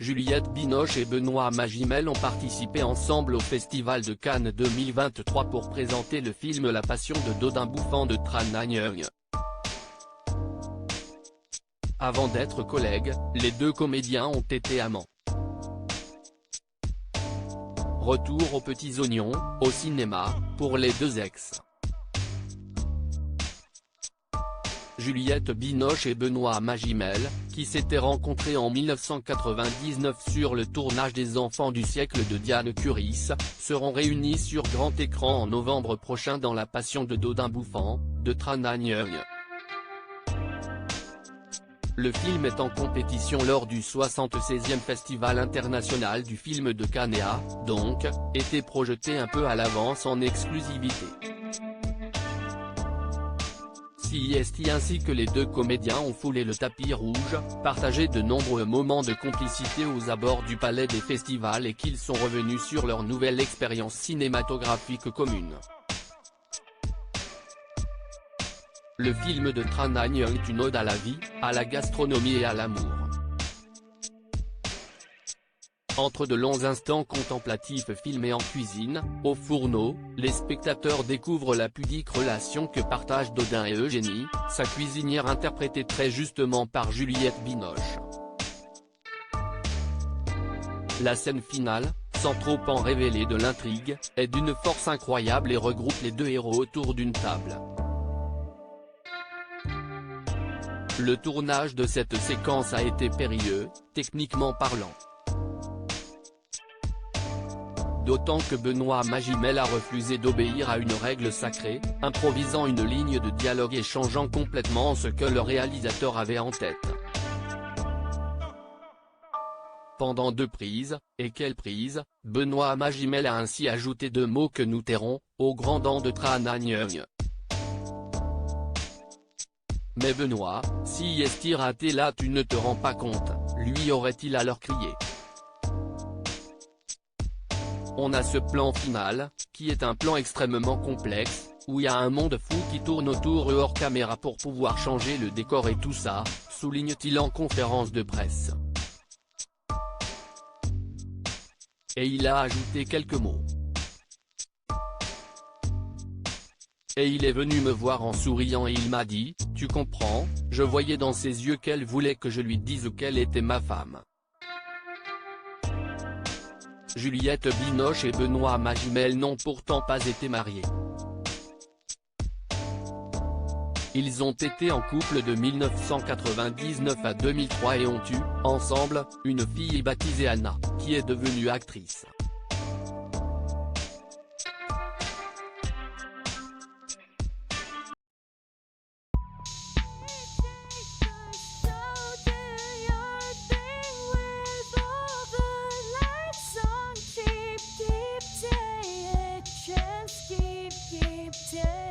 Juliette Binoche et Benoît Magimel ont participé ensemble au Festival de Cannes 2023 pour présenter le film La Passion de Dodin Bouffant de Tran Anh Nguyen. Avant d'être collègues, les deux comédiens ont été amants. Retour aux Petits Oignons, au cinéma, pour les deux ex. Juliette Binoche et Benoît Magimel, qui s'étaient rencontrés en 1999 sur le tournage des Enfants du siècle de Diane Curis, seront réunis sur grand écran en novembre prochain dans La Passion de Dodin Bouffant, de Tran Anh Nguyen. Le film est en compétition lors du 76e Festival international du film de Cannes et a, donc, été projeté un peu à l'avance en exclusivité. CIST ainsi que les deux comédiens ont foulé le tapis rouge, partagé de nombreux moments de complicité aux abords du palais des festivals et qu'ils sont revenus sur leur nouvelle expérience cinématographique commune. Le film de Tran Anh Nguyen est une ode à la vie, à la gastronomie et à l'amour. Entre de longs instants contemplatifs filmés en cuisine, au fourneau, les spectateurs découvrent la pudique relation que partagent Dodin et Eugénie, sa cuisinière interprétée très justement par Juliette Binoche. La scène finale, sans trop en révéler de l'intrigue, est d'une force incroyable et regroupe les deux héros autour d'une table. Le tournage de cette séquence a été périlleux, techniquement parlant. D'autant que Benoît Magimel a refusé d'obéir à une règle sacrée, improvisant une ligne de dialogue et changeant complètement ce que le réalisateur avait en tête. Pendant 2 prises, et quelle prise, Benoît Magimel a ainsi ajouté 2 mots que nous tairons, au grand dent de Tran Anh Nguyen. Mais Benoît, si est-il raté là tu ne te rends pas compte, lui aurait-il alors crié. On a ce plan final, qui est un plan extrêmement complexe, où il y a un monde fou qui tourne autour et hors caméra pour pouvoir changer le décor et tout ça, souligne-t-il en conférence de presse. Et il a ajouté quelques mots. Et il est venu me voir en souriant et il m'a dit, tu comprends, je voyais dans ses yeux qu'elle voulait que je lui dise qu'elle était ma femme. Juliette Binoche et Benoît Magimel n'ont pourtant pas été mariés. Ils ont été en couple de 1999 à 2003 et ont eu, ensemble, une fille baptisée Anna, qui est devenue actrice. Keep